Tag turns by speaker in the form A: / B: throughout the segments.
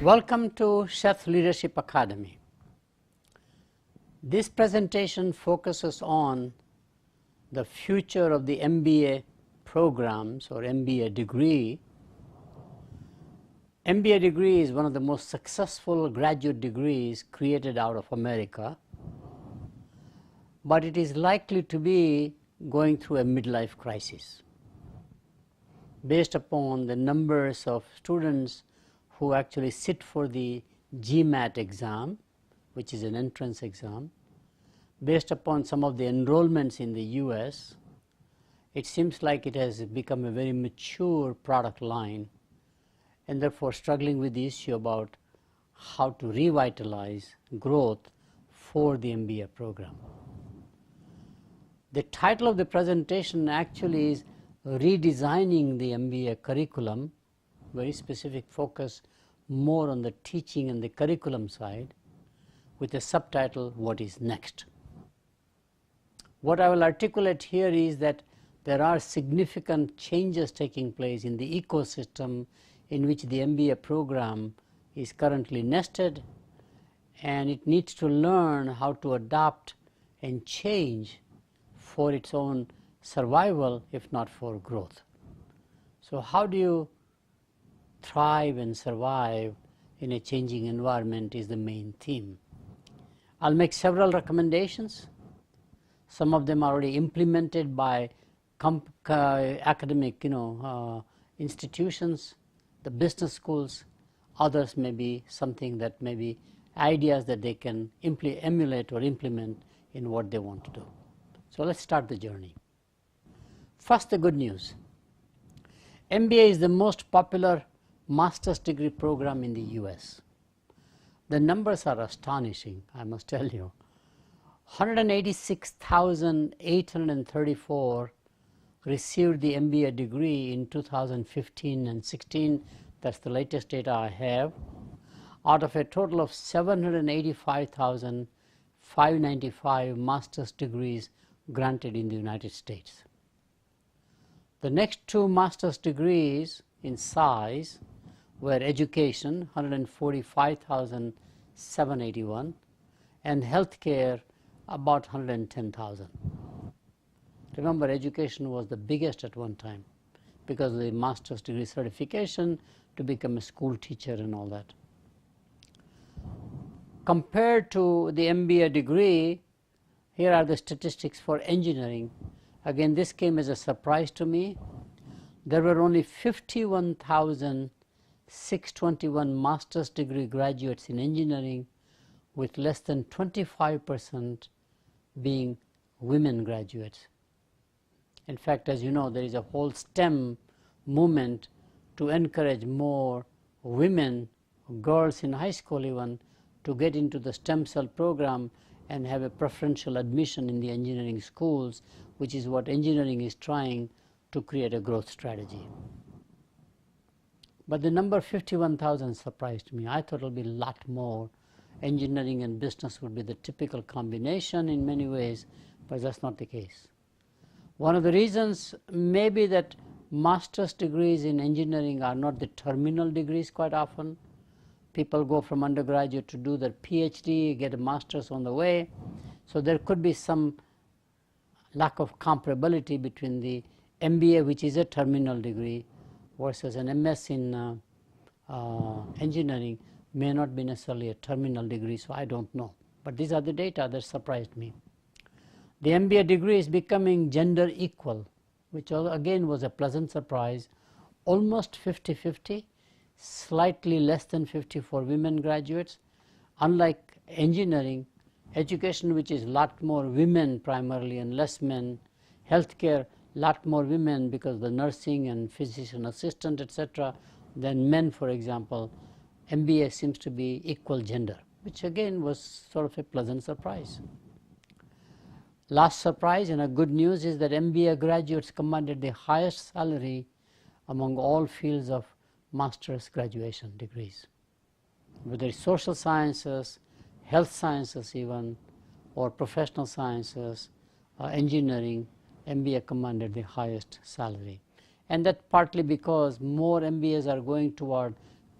A: Welcome to Chef Leadership Academy. This presentation focuses on the future of the MBA programs or MBA degree. MBA degree is one of the most successful graduate degrees created out of America, but it is likely to be going through a midlife crisis based upon the numbers of students who actually sit for the GMAT exam, which is an entrance exam. Based upon some of the enrollments in the US, it seems like it has become a very mature product line, and therefore struggling with the issue about how to revitalize growth for the MBA program. The title of the presentation actually is Redesigning the MBA Curriculum, very specific focus more on the teaching and the curriculum side, with a subtitle, What is Next? What I will articulate here is that there are significant changes taking place in the ecosystem in which the MBA program is currently nested, and it needs to learn how to adapt and change for its own survival, if not for growth. So how do you thrive and survive in a changing environment is the main theme. I'll make several recommendations. Some of them are already implemented by academic institutions, the business schools. Others may be something that may be ideas that they can emulate or implement in what they want to do. So let's start the journey. First, the good news. MBA is the most popular master's degree program in the US. The numbers are astonishing, I must tell you. 186,834 received the MBA degree in 2015 and 16. That's the latest data I have, out of a total of 785,595 master's degrees granted in the United States. The next two master's degrees in size were education, 145,781, and healthcare, about 110,000. Remember, education was the biggest at one time because of the master's degree certification to become a school teacher and all that. Compared to the MBA degree, here are the statistics for engineering. Again, this came as a surprise to me. There were only 51,621 master's degree graduates in engineering, with less than 25% being women graduates. In fact, as you know, there is a whole STEM movement to encourage more women, girls in high school even, to get into the STEM cell program and have a preferential admission in the engineering schools, which is what engineering is trying to create a growth strategy. But the number 51,000 surprised me. I thought it would be a lot more. Engineering and business would be the typical combination in many ways, but that's not the case. One of the reasons may be that master's degrees in engineering are not the terminal degrees quite often. People go from undergraduate to do their PhD, get a master's on the way. So there could be some lack of comparability between the MBA, which is a terminal degree, versus an MS in engineering may not be necessarily a terminal degree, so I don't know. But these are the data that surprised me. The MBA degree is becoming gender equal, which again was a pleasant surprise. Almost 50-50, slightly less than 50 for women graduates. Unlike engineering, education, which is a lot more women primarily and less men, healthcare, lot more women because the nursing and physician assistant, etc., than men, for example. MBA seems to be equal gender, which again was sort of a pleasant surprise. Last surprise and a good news is that MBA graduates commanded the highest salary among all fields of master's graduation degrees. Whether it's social sciences, health sciences even, or professional sciences, engineering, MBA commanded the highest salary. And that partly because more MBAs are going toward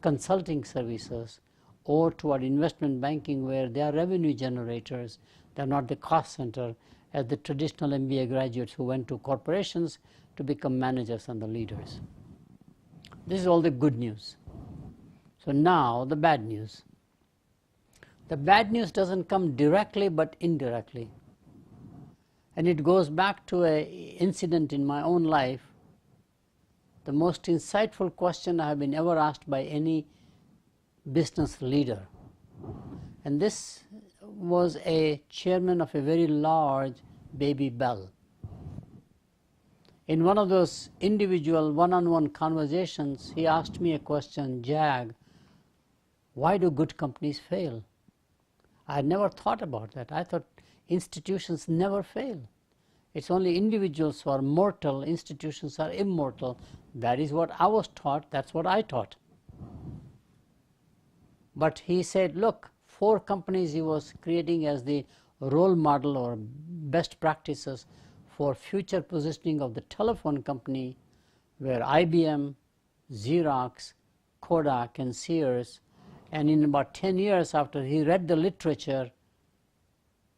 A: consulting services or toward investment banking where they are revenue generators, they are not the cost center as the traditional MBA graduates who went to corporations to become managers and the leaders. This is all the good news. So now the bad news. The bad news doesn't come directly but indirectly. And it goes back to an incident in my own life. The most insightful question I have been ever asked by any business leader. And this was a chairman of a very large Baby Bell. In one of those individual one-on-one conversations, he asked me a question, Jag, why do good companies fail? I had never thought about that. I thought institutions never fail. It's only individuals who are mortal, institutions are immortal. That is what I was taught, that's what I taught. But he said, look, 4 companies he was creating as the role model or best practices for future positioning of the telephone company were IBM, Xerox, Kodak and Sears. And in about 10 years after he read the literature,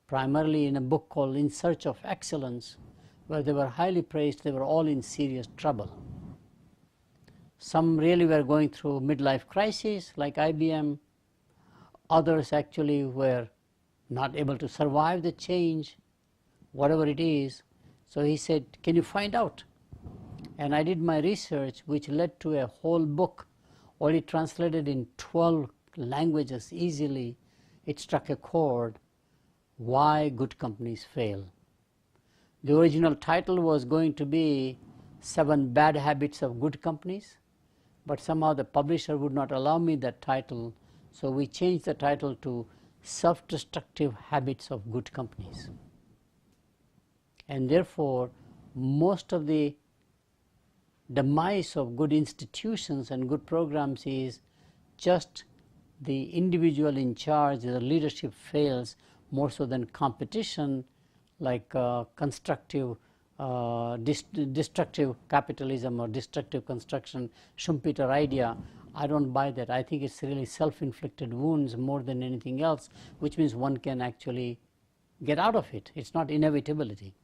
A: primarily in a book called In Search of Excellence, where they were highly praised, they were all in serious trouble. Some really were going through midlife crises like IBM. Others actually were not able to survive the change, whatever it is. So he said, can you find out? And I did my research, which led to a whole book, already translated in 12 languages easily. It struck a chord, Why Good Companies Fail. The original title was going to be 7 Bad Habits of Good Companies, but somehow the publisher would not allow me that title, so we changed the title to Self-Destructive Habits of Good Companies. And therefore, most of the demise of good institutions and good programs is just the individual in charge, the leadership fails more so than competition, like destructive capitalism or destructive construction, Schumpeter idea. I don't buy that. I think it's really self-inflicted wounds more than anything else, which means one can actually get out of it. It's not inevitability.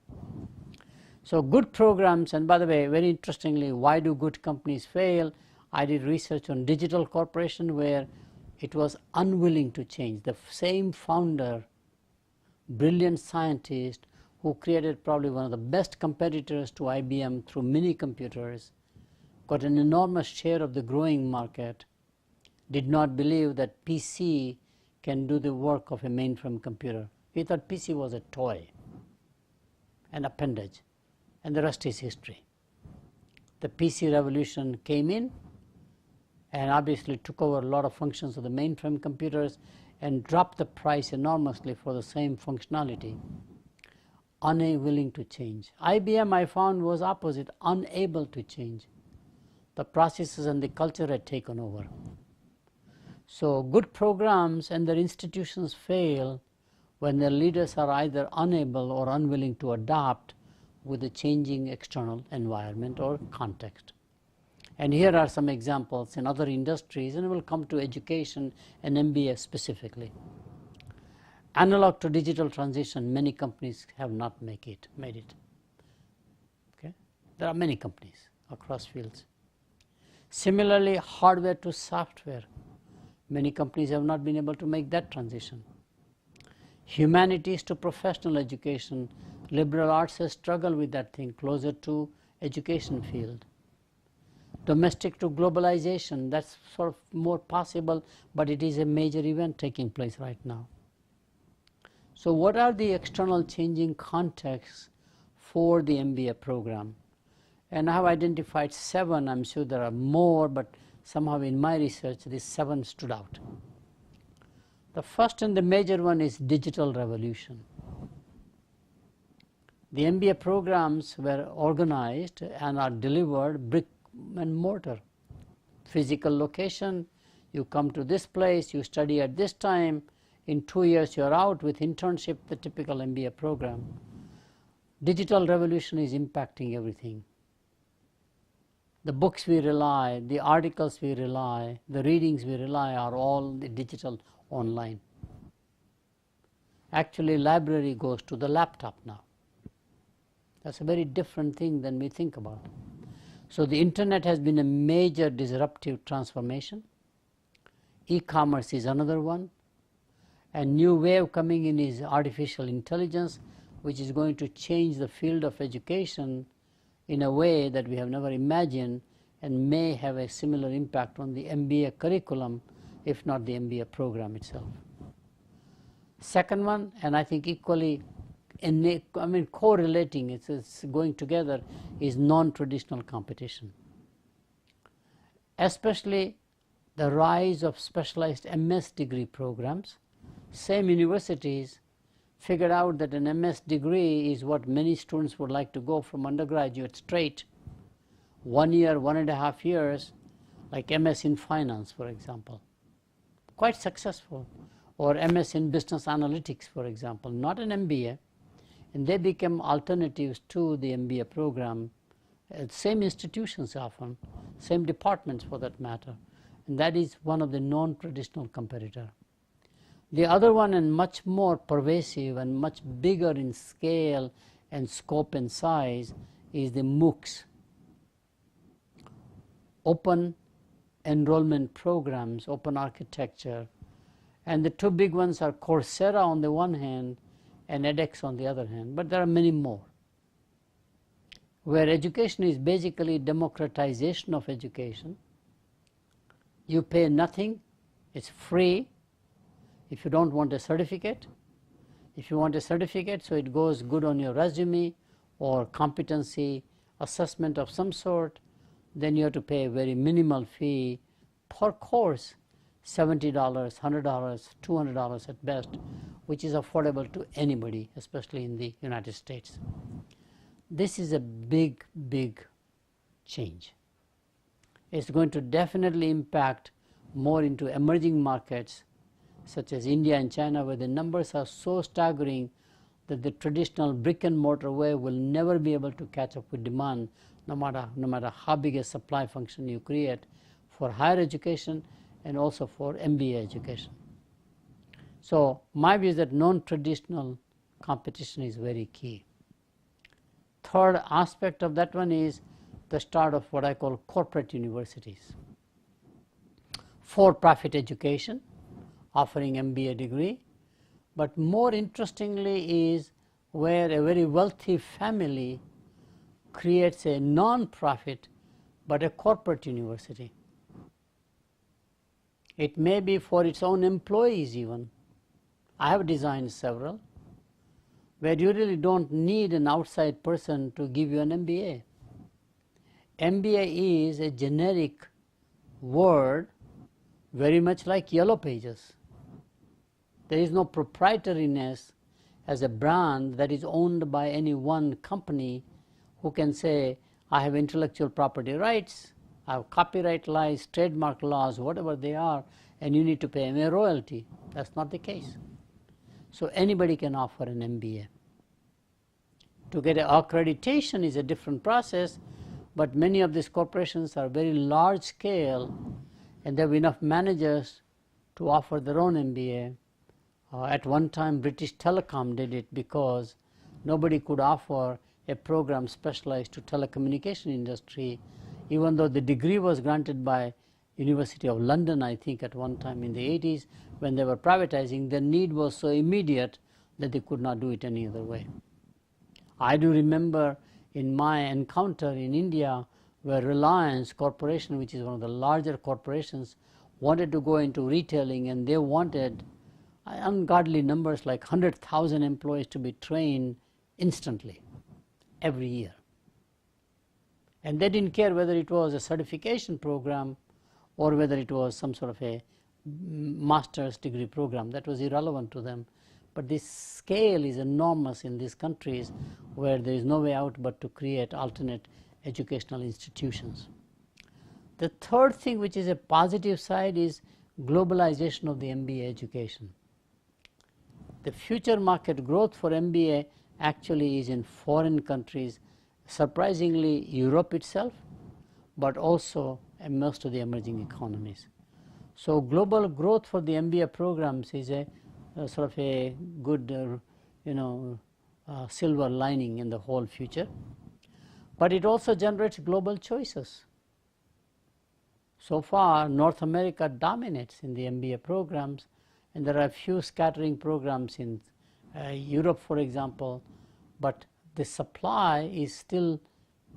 A: So good programs, and by the way, very interestingly, why do good companies fail? I did research on digital corporation where it was unwilling to change. The same founder, brilliant scientist who created probably one of the best competitors to IBM through mini computers, got an enormous share of the growing market, did not believe that PC can do the work of a mainframe computer. He thought PC was a toy, an appendage, and the rest is history. The PC revolution came in and obviously took over a lot of functions of the mainframe computers and dropped the price enormously for the same functionality. Unwilling to change. IBM, I found, was opposite, unable to change. The processes and the culture had taken over. So good programs and their institutions fail when their leaders are either unable or unwilling to adapt with the changing external environment or context. And here are some examples in other industries, and we'll come to education and MBA specifically. Analog to digital transition, many companies have not made it. Okay? There are many companies across fields. Similarly, hardware to software, many companies have not been able to make that transition. Humanities to professional education, liberal arts has struggled with that thing, closer to education field. Domestic to globalization, that's sort of more possible, but it is a major event taking place right now. So what are the external changing contexts for the MBA program? And I have identified 7. I'm sure there are more, but somehow in my research, these 7 stood out. The first and the major one is digital revolution. The MBA programs were organized and are delivered brick and mortar. Physical location, you come to this place, you study at this time, in 2 years you're out with internship, the typical MBA program. Digital revolution is impacting everything. The books we rely, the articles we rely, the readings we rely are all the digital online. Actually, library goes to the laptop now. That's a very different thing than we think about. So the internet has been a major disruptive transformation. E-commerce is another one. A new wave coming in is artificial intelligence, which is going to change the field of education in a way that we have never imagined and may have a similar impact on the MBA curriculum, if not the MBA program itself. Second one, and I think equally, correlating, it's going together, is non-traditional competition. Especially the rise of specialized MS degree programs. Same universities figured out that an MS degree is what many students would like to go from undergraduate straight. 1 year, 1.5 years, like MS in finance, for example. Quite successful. Or MS in business analytics, for example, not an MBA. And they became alternatives to the MBA program. Same institutions often, same departments for that matter. And that is one of the non-traditional competitor. The other one, and much more pervasive and much bigger in scale and scope and size, is the MOOCs. Open enrollment programs, open architecture. And the two big ones are Coursera on the one hand and edX on the other hand, but there are many more. Where education is basically democratization of education. You pay nothing, it's free. If you don't want a certificate, if you want a certificate so it goes good on your resume or competency assessment of some sort, then you have to pay a very minimal fee per course, $70, $100, $200 at best, which is affordable to anybody, especially in the United States. This is a big, big change. It's going to definitely impact more into emerging markets such as India and China, where the numbers are so staggering that the traditional brick and mortar way will never be able to catch up with demand, no matter how big a supply function you create for higher education and also for MBA education. So my view is that non-traditional competition is very key. Third aspect of that one is the start of what I call corporate universities. For-profit education, offering MBA degree, but more interestingly is where a very wealthy family creates a non-profit but a corporate university. It may be for its own employees even. I have designed several where you really don't need an outside person to give you an MBA. MBA is a generic word, very much like Yellow Pages. There is no proprietariness as a brand that is owned by any one company who can say, I have intellectual property rights, I have copyright laws, trademark laws, whatever they are, and you need to pay me a royalty. That's not the case. So anybody can offer an MBA. To get an accreditation is a different process, but many of these corporations are very large scale and they have enough managers to offer their own MBA. At one time, British Telecom did it because nobody could offer a program specialized to telecommunication industry, even though the degree was granted by University of London, I think, at one time in the 80s, when they were privatizing. The need was so immediate that they could not do it any other way. I do remember in my encounter in India where Reliance Corporation, which is one of the larger corporations, wanted to go into retailing, and they wanted ungodly numbers like 100,000 employees to be trained instantly every year. And they didn't care whether it was a certification program or whether it was some sort of a master's degree program. That was irrelevant to them. But this scale is enormous in these countries where there is no way out but to create alternate educational institutions. The third thing, which is a positive side, is globalization of the MBA education. The future market growth for MBA actually is in foreign countries, surprisingly Europe itself, but also most of the emerging economies. So global growth for the MBA programs is a sort of a good, silver lining in the whole future. But it also generates global choices. So far, North America dominates in the MBA programs, and there are a few scattering programs in Europe, for example, but the supply is still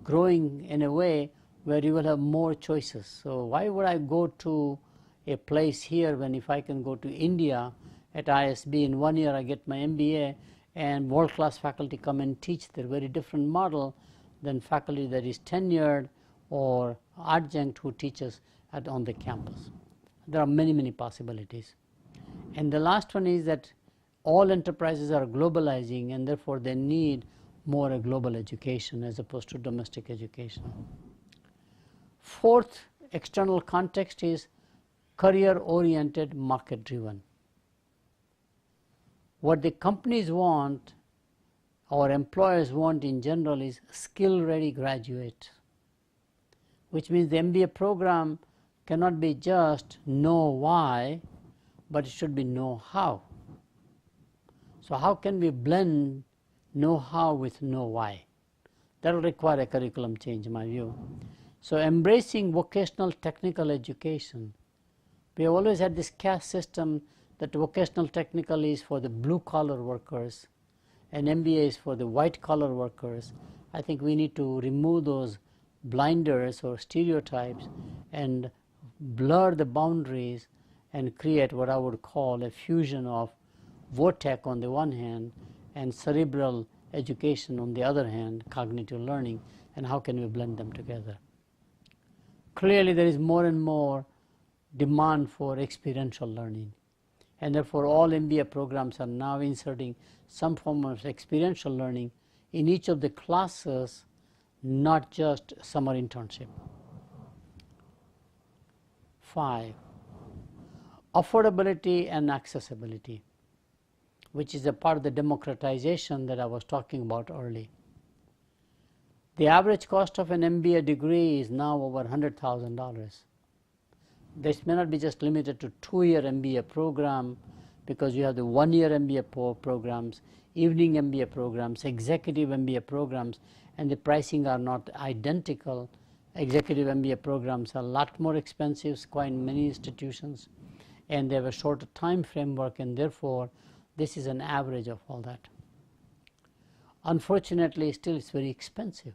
A: growing in a way where you will have more choices. So why would I go to a place here when if I can go to India at ISB in 1 year I get my MBA and world-class faculty come and teach? They're very different model than faculty that is tenured or adjunct who teaches on the campus. There are many, many possibilities. And the last one is that all enterprises are globalizing, and therefore they need more a global education as opposed to domestic education. Fourth external context is career-oriented, market-driven. What the companies want or employers want in general is skill-ready graduate, which means the MBA program cannot be just know why, but it should be know how. So how can we blend know how with know why? That will require a curriculum change in my view. So embracing vocational technical education. We have always had this caste system that vocational technical is for the blue collar workers and MBA is for the white collar workers. I think we need to remove those blinders or stereotypes and blur the boundaries and create what I would call a fusion of VOTEC on the one hand and cerebral education on the other hand, cognitive learning, and how can we blend them together. Clearly there is more and more demand for experiential learning, and therefore all MBA programs are now inserting some form of experiential learning in each of the classes, not just summer internship. 5. Affordability and accessibility, which is a part of the democratization that I was talking about early. The average cost of an MBA degree is now over $100,000. This may not be just limited to 2-year MBA program, because you have the 1-year MBA programs, evening MBA programs, executive MBA programs, and the pricing are not identical. Executive MBA programs are a lot more expensive, quite in many institutions, and they have a shorter time framework, and therefore this is an average of all that. Unfortunately, still it's very expensive.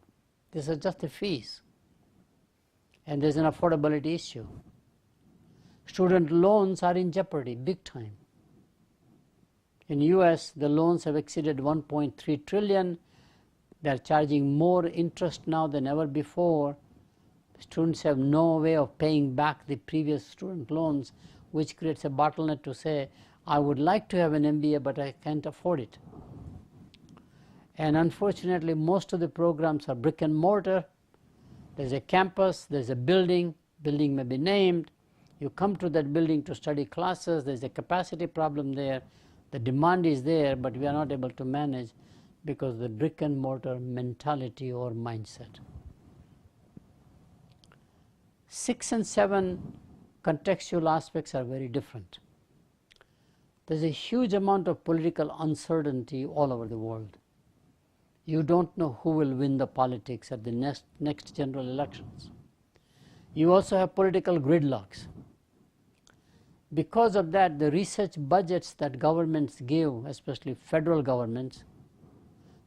A: These are just the fees, and there's an affordability issue. Student loans are in jeopardy big time. In US, the loans have exceeded 1.3 trillion. They're charging more interest now than ever before. Students have no way of paying back the previous student loans, which creates a bottleneck to say, I would like to have an MBA, but I can't afford it. And unfortunately, most of the programs are brick and mortar. There's a campus, there's a building may be named. You come to that building to study classes, there's a capacity problem there. The demand is there, but we are not able to manage because of the brick and mortar mentality or mindset. 6 and 7 contextual aspects are very different. There's a huge amount of political uncertainty all over the world. You don't know who will win the politics at the next general elections. You also have political gridlocks. Because of that, the research budgets that governments give, especially federal governments,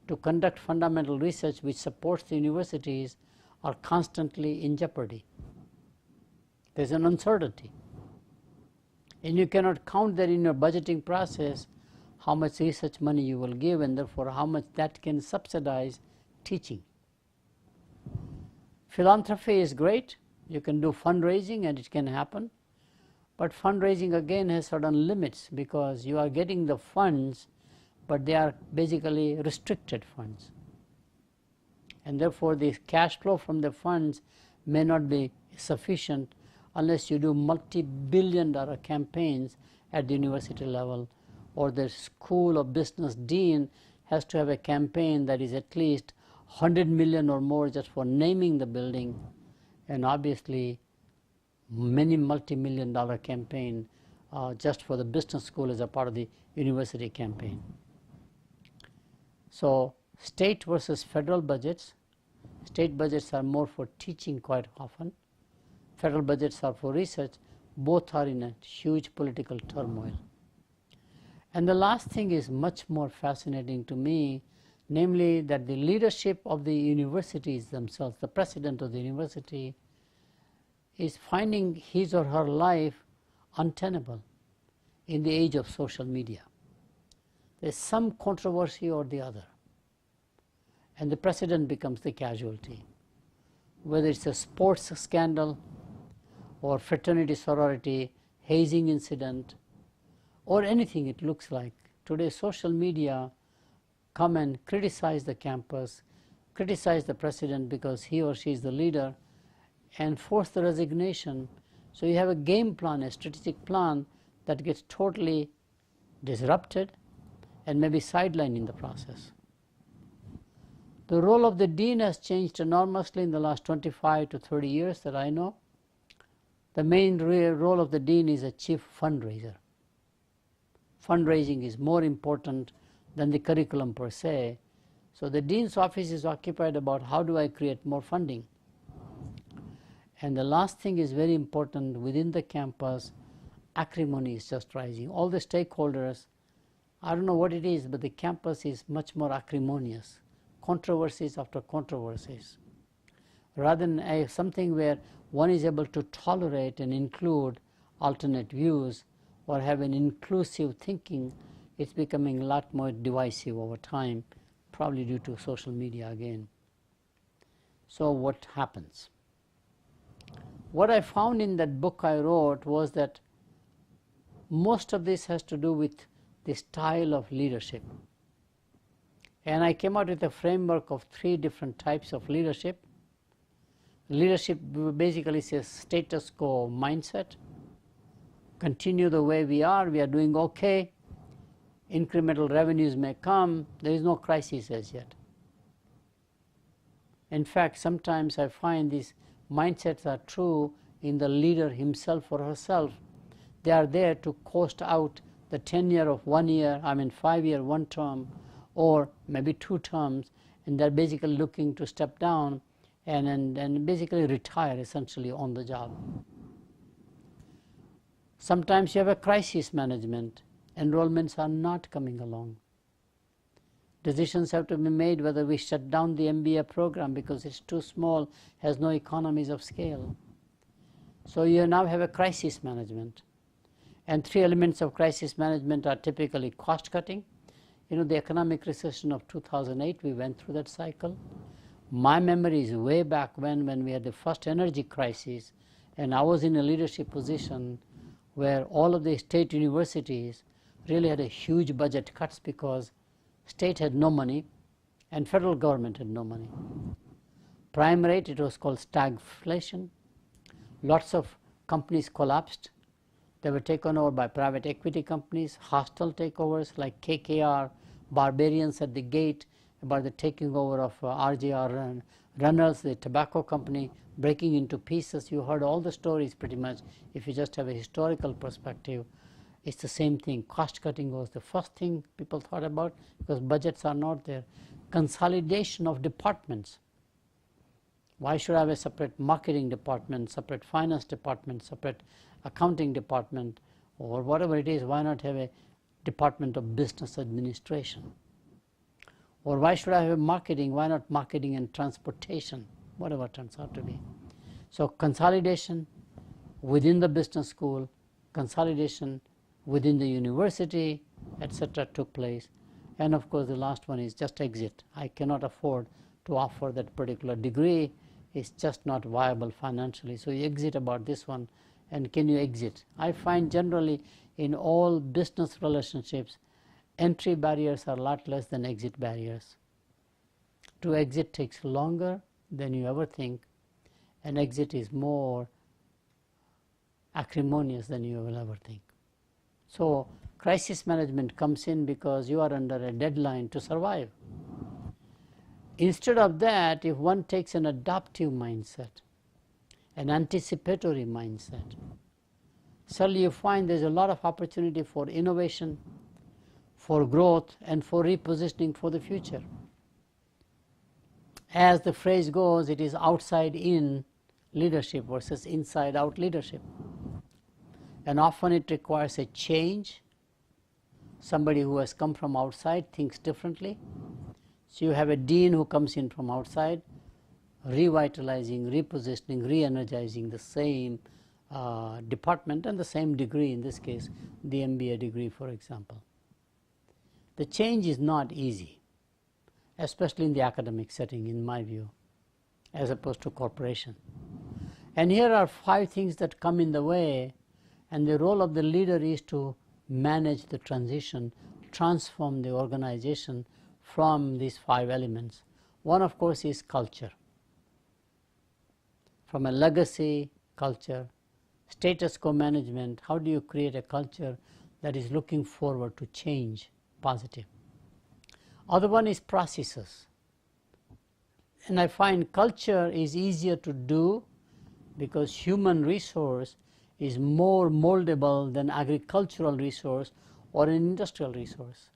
A: to conduct fundamental research which supports the universities are constantly in jeopardy. There's an uncertainty. And you cannot count that in your budgeting process how much research money you will give, and therefore how much that can subsidize teaching. Philanthropy is great. You can do fundraising and it can happen. But fundraising again has certain limits because you are getting the funds, but they are basically restricted funds. And therefore the cash flow from the funds may not be sufficient unless you do multi-billion-dollar campaigns at the university level, or the school of business dean has to have a campaign that is at least 100 million or more just for naming the building, and obviously many multi-million-dollar campaign just for the business school as a part of the university campaign. So state versus federal budgets. State budgets are more for teaching quite often. Federal budgets are for research. Both are in a huge political turmoil. And the last thing is much more fascinating to me, namely that the leadership of the universities themselves, the president of the university, is finding his or her life untenable in the age of social media. There's some controversy or the other, and the president becomes the casualty. Whether it's a sports scandal or fraternity sorority, hazing incident, or anything it looks like. Today social media come and criticize the campus, criticize the president because he or she is the leader, and force the resignation. So you have a game plan, a strategic plan that gets totally disrupted and maybe sidelined in the process. The role of the dean has changed enormously in the last 25 to 30 years that I know. The main role of the dean is a chief fundraiser. Fundraising is more important than the curriculum per se. So the dean's office is occupied about how do I create more funding. And the last thing is very important within the campus. Acrimony is just rising. All the stakeholders, I don't know what it is, but the campus is much more acrimonious. Controversies after controversies. Rather than something where one is able to tolerate and include alternate views or have an inclusive thinking, it's becoming a lot more divisive over time, probably due to social media again. So what happens? What I found in that book I wrote was that most of this has to do with the style of leadership. And I came out with a framework of 3 different types of leadership. Leadership basically says status quo mindset. Continue the way we are doing okay. Incremental revenues may come, there is no crisis as yet. In fact, sometimes I find these mindsets are true in the leader himself or herself. They are there to coast out the tenure of 1 year, 5 year, 1 term, or maybe 2 terms, and they're basically looking to step down and basically retire essentially on the job. Sometimes you have a crisis management. Enrollments are not coming along. Decisions have to be made whether we shut down the MBA program because it's too small, has no economies of scale. So you now have a crisis management. And 3 elements of crisis management are typically cost cutting. You know, the economic recession of 2008, we went through that cycle. My memory is way back when we had the first energy crisis, and I was in a leadership position where all of the state universities really had a huge budget cuts because state had no money and federal government had no money. Prime rate, it was called stagflation. Lots of companies collapsed. They were taken over by private equity companies, hostile takeovers like KKR, barbarians at the gate about the taking over of RJR Runnels, the tobacco company, breaking into pieces. You heard all the stories pretty much. If you just have a historical perspective, it's the same thing. Cost cutting was the first thing people thought about because budgets are not there. Consolidation of departments. Why should I have a separate marketing department, separate finance department, separate accounting department, or whatever it is? Why not have a department of business administration? Or why should I have marketing? Why not marketing and transportation? Whatever it turns out to be. So consolidation within the business school, consolidation within the university, etc. took place. And of course the last one is just exit. I cannot afford to offer that particular degree. It's just not viable financially. So you exit about this one. And can you exit? I find generally in all business relationships, entry barriers are a lot less than exit barriers. To exit takes longer than you ever think, and exit is more acrimonious than you will ever think. So crisis management comes in because you are under a deadline to survive. Instead of that, if one takes an adaptive mindset, an anticipatory mindset. Suddenly you find there's a lot of opportunity for innovation, for growth, and for repositioning for the future. As the phrase goes, it is outside-in leadership versus inside-out leadership. And often it requires a change. Somebody who has come from outside thinks differently. So you have a dean who comes in from outside, revitalizing, repositioning, re-energizing the same department and the same degree, in this case, the MBA degree, for example. The change is not easy, especially in the academic setting, in my view, as opposed to corporation. And here are 5 things that come in the way, and the role of the leader is to manage the transition, transform the organization from these 5 elements. One, of course, is culture. From a legacy culture, status quo management, how do you create a culture that is looking forward to change, positive? Other one is processes. And I find culture is easier to do because human resource is more moldable than agricultural resource or an industrial resource.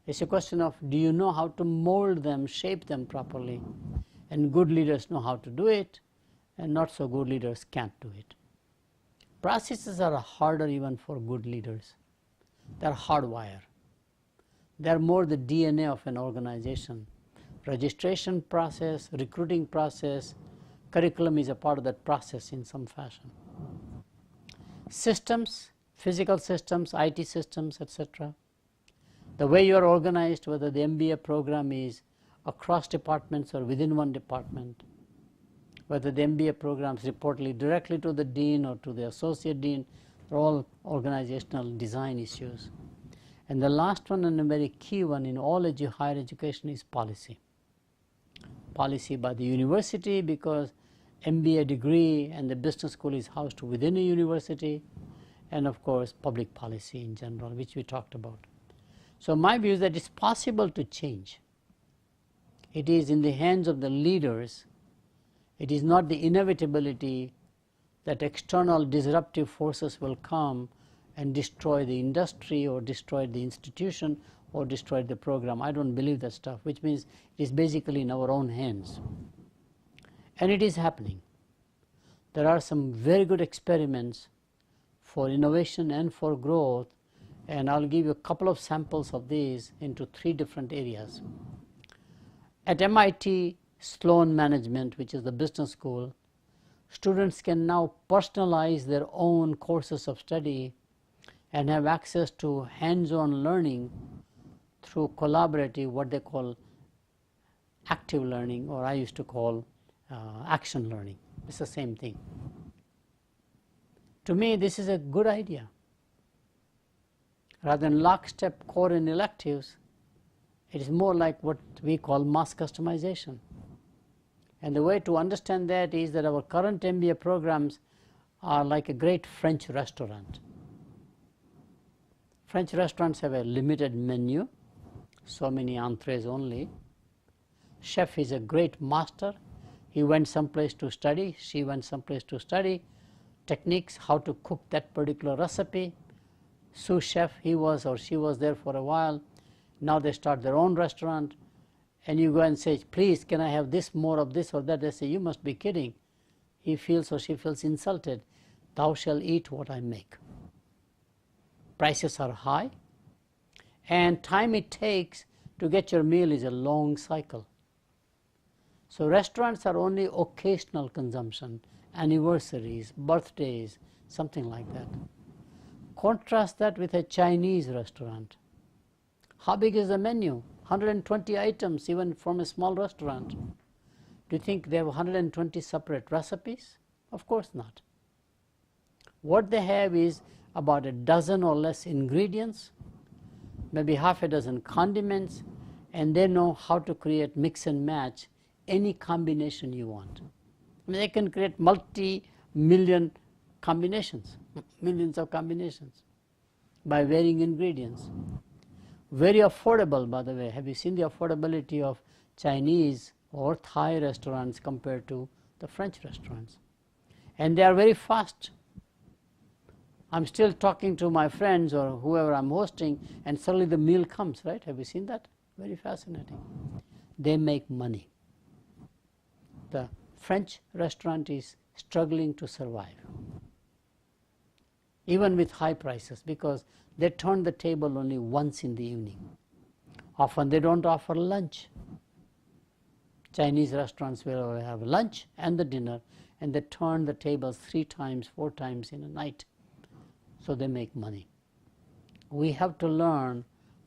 A: It's a question of, do you know how to mold them, shape them properly? And good leaders know how to do it, and not so good leaders can't do it. Processes are harder even for good leaders. They're hardwired. They're more the DNA of an organization. Registration process, recruiting process, curriculum is a part of that process in some fashion. Systems, physical systems, IT systems, etc. The way you are organized, whether the MBA program is across departments or within one department, whether the MBA programs report directly to the dean or to the associate dean, are all organizational design issues. And the last one, and a very key one in all higher education, is policy. Policy by the university, because MBA degree and the business school is housed within a university, and of course public policy in general, which we talked about. So my view is that it's possible to change. It is in the hands of the leaders. It is not the inevitability that external disruptive forces will come and destroy the industry or destroy the institution or destroy the program. I don't believe that stuff, which means it is basically in our own hands. And it is happening. There are some very good experiments for innovation and for growth, and I'll give you a couple of samples of these into 3 different areas. At MIT Sloan Management, which is the business school, students can now personalize their own courses of study and have access to hands-on learning through collaborative, what they call active learning, or I used to call action learning. It's the same thing. To me, this is a good idea. Rather than lockstep core and electives, it is more like what we call mass customization. And the way to understand that is that our current MBA programs are like a great French restaurant. French restaurants have a limited menu, so many entrees only. Chef is a great master. He went someplace to study, she went someplace to study techniques, how to cook that particular recipe. Sous chef, he was or she was there for a while. Now they start their own restaurant, and you go and say, please, can I have this, more of this or that? They say, you must be kidding. He feels or she feels insulted. Thou shalt eat what I make. Prices are high, and time it takes to get your meal is a long cycle. So restaurants are only occasional consumption, anniversaries, birthdays, something like that. Contrast that with a Chinese restaurant. How big is the menu? 120 items, even from a small restaurant. Do you think they have 120 separate recipes? Of course not. What they have is about a dozen or less ingredients, maybe half a dozen condiments, and they know how to create mix and match any combination you want. I mean, they can create multi-million combinations, millions of combinations by varying ingredients. Very affordable, by the way. Have you seen the affordability of Chinese or Thai restaurants compared to the French restaurants? and they are very fast. I'm still talking to my friends or whoever I'm hosting, and suddenly the meal comes, right? Have you seen that? Very fascinating. They make money. The French restaurant is struggling to survive, even with high prices, because they turn the table only once in the evening. Often they don't offer lunch. Chinese restaurants will have lunch and the dinner, and they turn the tables 3 times, 4 times in a night. So they make money. We have to learn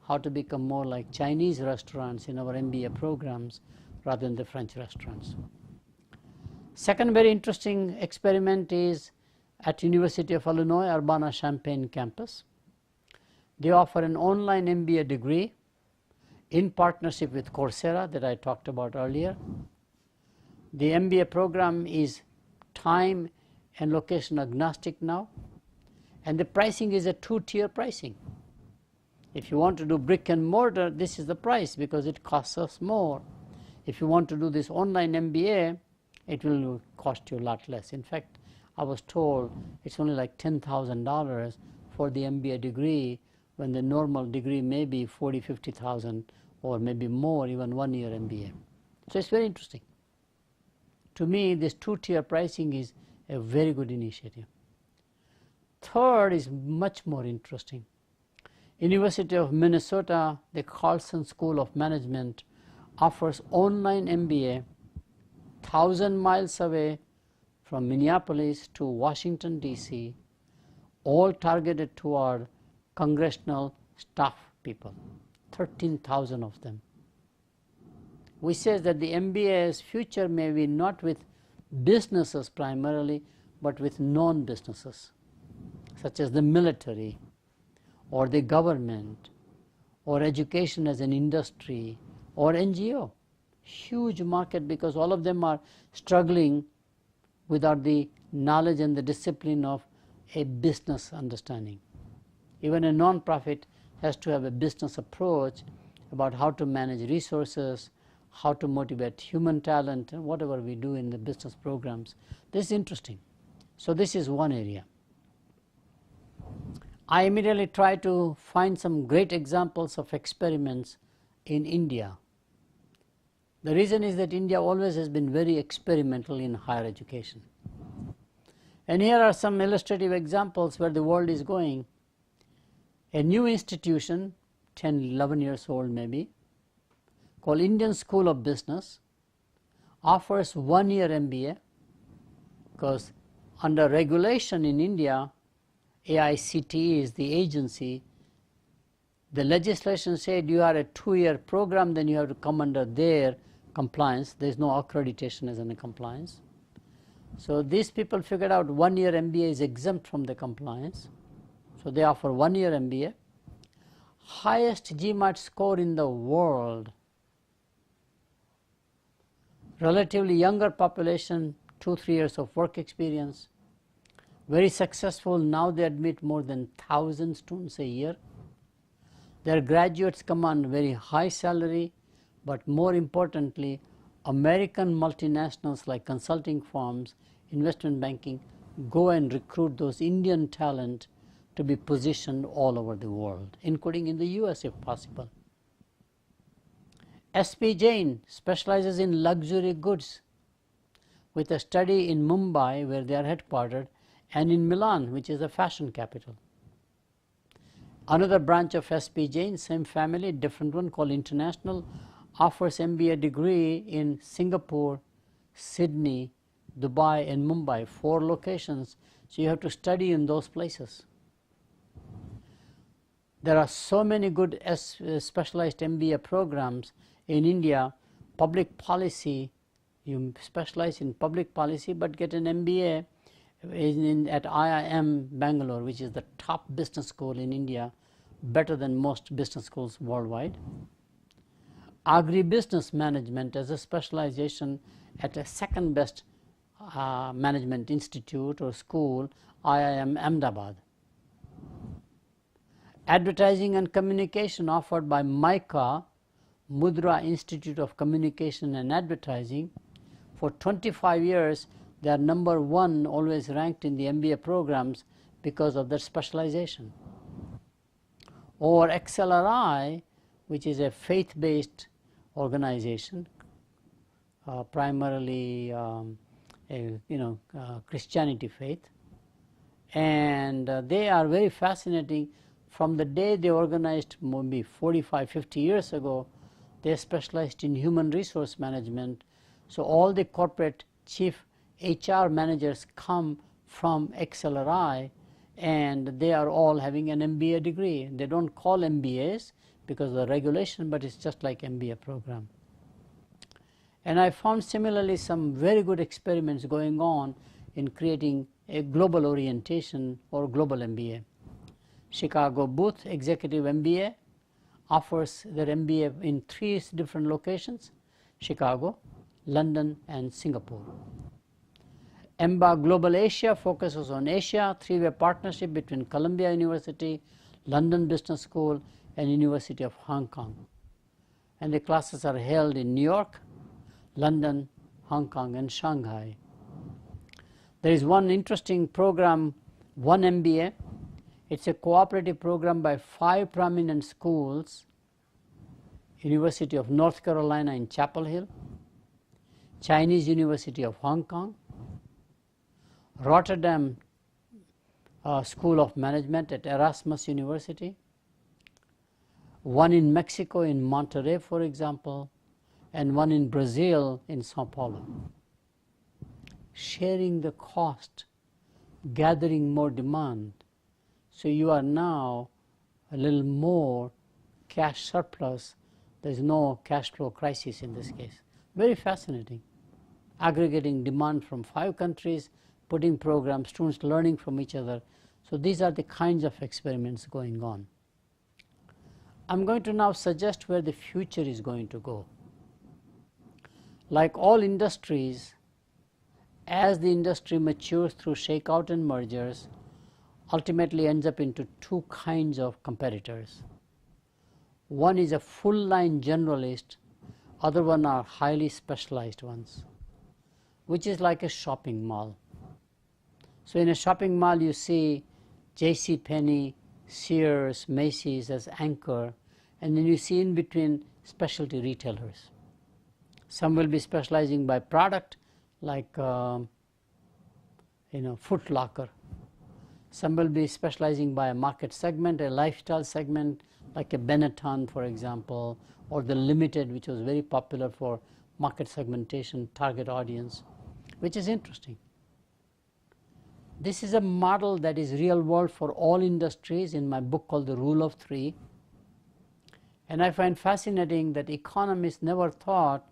A: how to become more like Chinese restaurants in our MBA programs rather than the French restaurants. Second very interesting experiment is at University of Illinois Urbana-Champaign campus. They offer an online MBA degree in partnership with Coursera that I talked about earlier. The MBA program is time and location agnostic now, and the pricing is a 2-tier pricing. If you want to do brick and mortar, this is the price because it costs us more. If you want to do this online MBA, it will cost you a lot less. In fact, I was told it's only like $10,000 for the MBA degree, when the normal degree may be $40,000, $50,000 or maybe more, even 1-year MBA. So it's very interesting. To me, this 2-tier pricing is a very good initiative. Third is much more interesting. University of Minnesota, the Carlson School of Management offers online MBA 1,000 miles away from Minneapolis to Washington, D.C., all targeted toward congressional staff people, 13,000 of them. We say that the MBA's future may be not with businesses primarily, but with non-businesses, such as the military, or the government, or education as an industry, or NGO. Huge market, because all of them are struggling without the knowledge and the discipline of a business understanding. Even a non-profit has to have a business approach about how to manage resources, how to motivate human talent, and whatever we do in the business programs. This is interesting. So this is one area. I immediately try to find some great examples of experiments in India. The reason is that India always has been very experimental in higher education. And here are some illustrative examples where the world is going. A new institution, 10, 11 years old maybe, called Indian School of Business, offers 1-year MBA, because under regulation in India, AICTE is the agency. The legislation said you are a 2-year program, then you have to come under their compliance. There is no accreditation as in a compliance. So these people figured out 1-year MBA is exempt from the compliance. So they offer 1-year MBA. Highest GMAT score in the world. Relatively younger population, 2-3 years of work experience. Very successful. Now they admit more than 1,000 students a year. Their graduates command very high salary, but more importantly, American multinationals like consulting firms, investment banking, go and recruit those Indian talent to be positioned all over the world, including in the US if possible. SP Jain specializes in luxury goods with a study in Mumbai, where they are headquartered, and in Milan, which is the fashion capital. Another branch of SP Jain, same family, different one, called International, offers MBA degree in Singapore, Sydney, Dubai, and Mumbai, 4 locations. So you have to study in those places. There are so many good specialized MBA programs in India. Public policy, you specialize in public policy, but get an MBA at IIM Bangalore, which is the top business school in India, better than most business schools worldwide. Agribusiness management as a specialization at a second best management institute or school, IIM Ahmedabad. Advertising and communication offered by MICA, Mudra Institute of Communication and Advertising. For 25 years, they are number one always ranked in the MBA programs because of their specialization. Or XLRI, which is a faith-based organization, primarily Christianity faith, and they are very fascinating. From the day they organized maybe 45, 50 years ago, they specialized in human resource management. So all the corporate chief HR managers come from XLRI, and they are all having an MBA degree. They don't call MBAs because of the regulation, but it's just like MBA program. And I found similarly some very good experiments going on in creating a global orientation or global MBA. Chicago Booth Executive MBA offers their MBA in 3 different locations: Chicago, London, and Singapore. EMBA Global Asia focuses on Asia, 3-way partnership between Columbia University, London Business School, and University of Hong Kong. And the classes are held in New York, London, Hong Kong, and Shanghai. There is one interesting program, One MBA. It's a cooperative program by 5 prominent schools: University of North Carolina in Chapel Hill, Chinese University of Hong Kong, Rotterdam School of Management at Erasmus University, one in Mexico in Monterrey, for example, and one in Brazil in Sao Paulo. Sharing the cost, gathering more demand. So you are now a little more cash surplus. There is no cash flow crisis in this case. Very fascinating. Aggregating demand from 5 countries, putting programs, students learning from each other. So these are the kinds of experiments going on. I'm going to now suggest where the future is going to go. Like all industries, as the industry matures through shakeout and mergers, ultimately ends up into 2 kinds of competitors. One is a full-line generalist, other one are highly specialized ones, which is like a shopping mall. So in a shopping mall you see JCPenney, Sears, Macy's as anchor, and then you see in between specialty retailers. Some will be specializing by product, like Foot Locker. Some will be specializing by a market segment, a lifestyle segment, like a Benetton, for example, or the Limited, which was very popular for market segmentation, target audience, which is interesting. This is a model that is real world for all industries in my book called The Rule of 3. And I find fascinating that economists never thought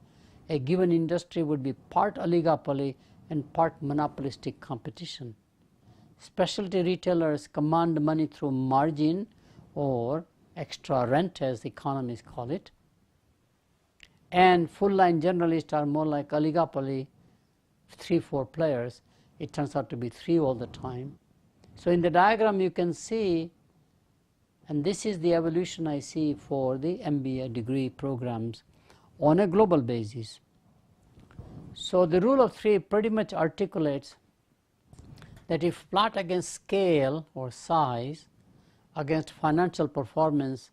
A: a given industry would be part oligopoly and part monopolistic competition. Specialty retailers command money through margin or extra rent, as the economists call it. And full-line generalists are more like oligopoly, 3-4 players. It turns out to be 3 all the time. So in the diagram you can see, and this is the evolution I see for the MBA degree programs on a global basis. So the rule of 3 pretty much articulates that if plot against scale or size, against financial performance,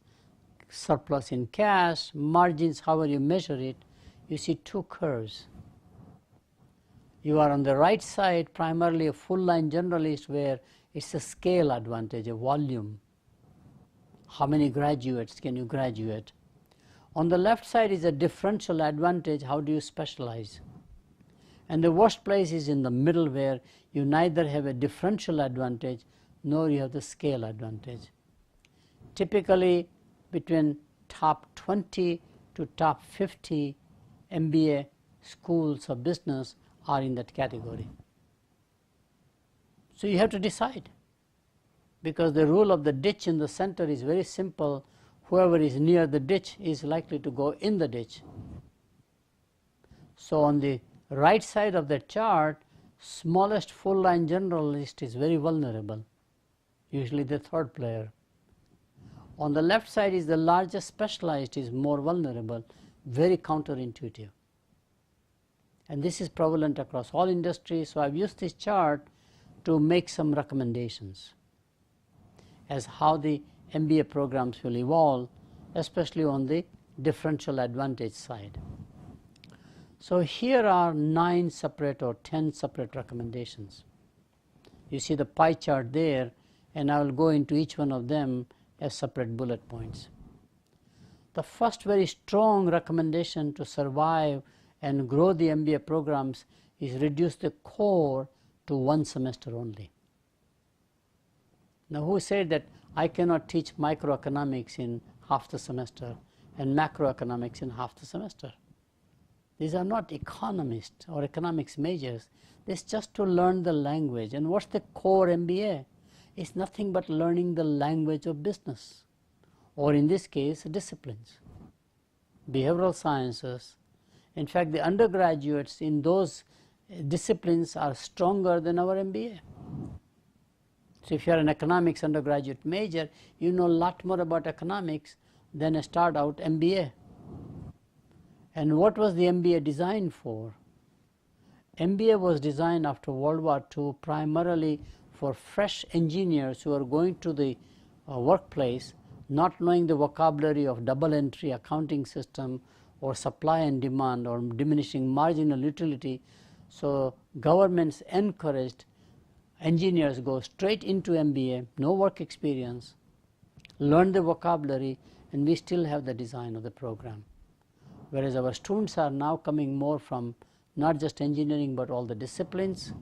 A: surplus in cash, margins, however you measure it, you see 2 curves. You are on the right side, primarily a full-line generalist, where it's a scale advantage, a volume. How many graduates can you graduate? On the left side is a differential advantage, how do you specialize? And the worst place is in the middle, where you neither have a differential advantage nor you have the scale advantage. Typically between top 20 to top 50 MBA schools of business are in that category. So you have to decide, because the rule of the ditch in the center is very simple. Whoever is near the ditch is likely to go in the ditch. So on the right side of the chart, smallest full-line generalist is very vulnerable, usually the 3rd player. On the left side is the largest specialized is more vulnerable, very counterintuitive. And this is prevalent across all industries. So I've used this chart to make some recommendations as how the MBA programs will evolve, especially on the differential advantage side. So here are 9 separate or 10 separate recommendations. You see the pie chart there, and I will go into each one of them as separate bullet points. The first very strong recommendation to survive and grow the MBA programs is reduce the core to 1 semester only. Now, who said that I cannot teach microeconomics in half the semester and macroeconomics in half the semester? These are not economists or economics majors. It's just to learn the language. And what's the core MBA? It's nothing but learning the language of business, or in this case, disciplines, behavioral sciences. In fact, the undergraduates in those disciplines are stronger than our MBA. So if you are an economics undergraduate major, you know a lot more about economics than a start out MBA. And what was the MBA designed for? MBA was designed after World War II primarily for fresh engineers who are going to the workplace not knowing the vocabulary of double entry accounting system or supply and demand or diminishing marginal utility. So governments encouraged engineers go straight into MBA, no work experience, learn the vocabulary, and we still have the design of the program. Whereas our students are now coming more from not just engineering but all the disciplines,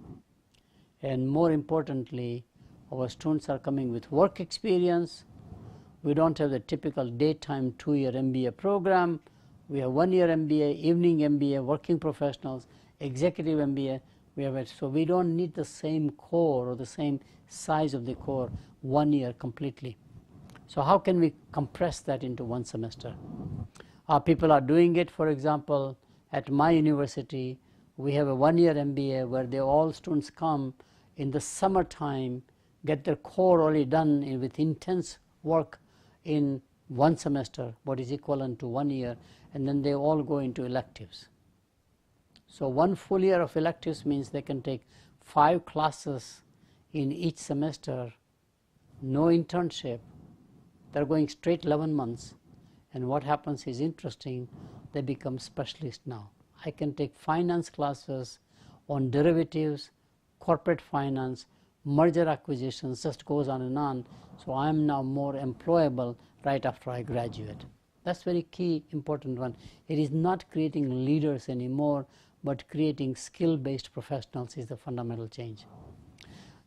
A: and more importantly, our students are coming with work experience. We don't have the typical daytime 2-year MBA program. We have 1-year MBA, evening MBA, working professionals, executive MBA. We have it. So we don't need the same core or the same size of the core 1 year completely. So how can we compress that into 1 semester? People are doing it. For example, at my university, we have a 1-year MBA where all students come in the summertime, get their core already done with intense work in 1 semester, what is equivalent to 1 year, and then they all go into electives. So 1 full year of electives means they can take 5 classes in each semester, no internship. They're going straight 11 months. And what happens is interesting, they become specialists now. I can take finance classes on derivatives, corporate finance, merger acquisitions, just goes on and on. So I'm now more employable right after I graduate. That's very key, important one. It is not creating leaders anymore, but creating skill-based professionals is the fundamental change.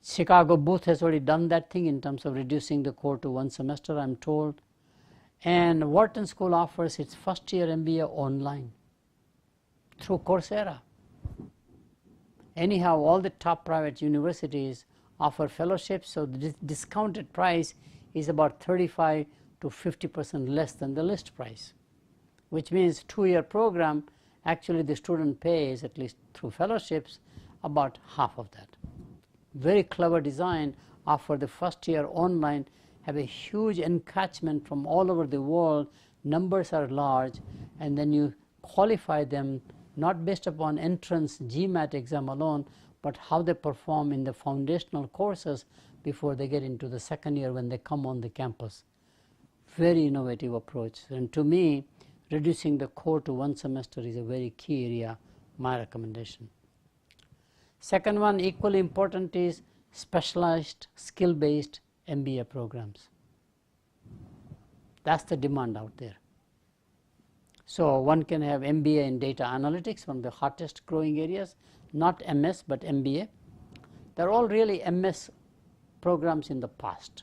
A: Chicago Booth has already done that thing in terms of reducing the core to 1 semester, I'm told. And Wharton School offers its first-year MBA online through Coursera. Anyhow, all the top private universities offer fellowships, so the discounted price is about 35 to 50% less than the list price, which means 2-year program, actually the student pays, at least through fellowships, about half of that. Very clever design, offer the first year online, have a huge encatchment from all over the world, numbers are large, and then you qualify them not based upon entrance GMAT exam alone, but how they perform in the foundational courses before they get into the second year when they come on the campus. Very innovative approach, and to me, reducing the core to 1 semester is a very key area, my recommendation. Second one, equally important, is specialized skill-based MBA programs. That's the demand out there. So one can have MBA in data analytics, one of the hottest growing areas, not MS but MBA. They're all really MS programs in the past.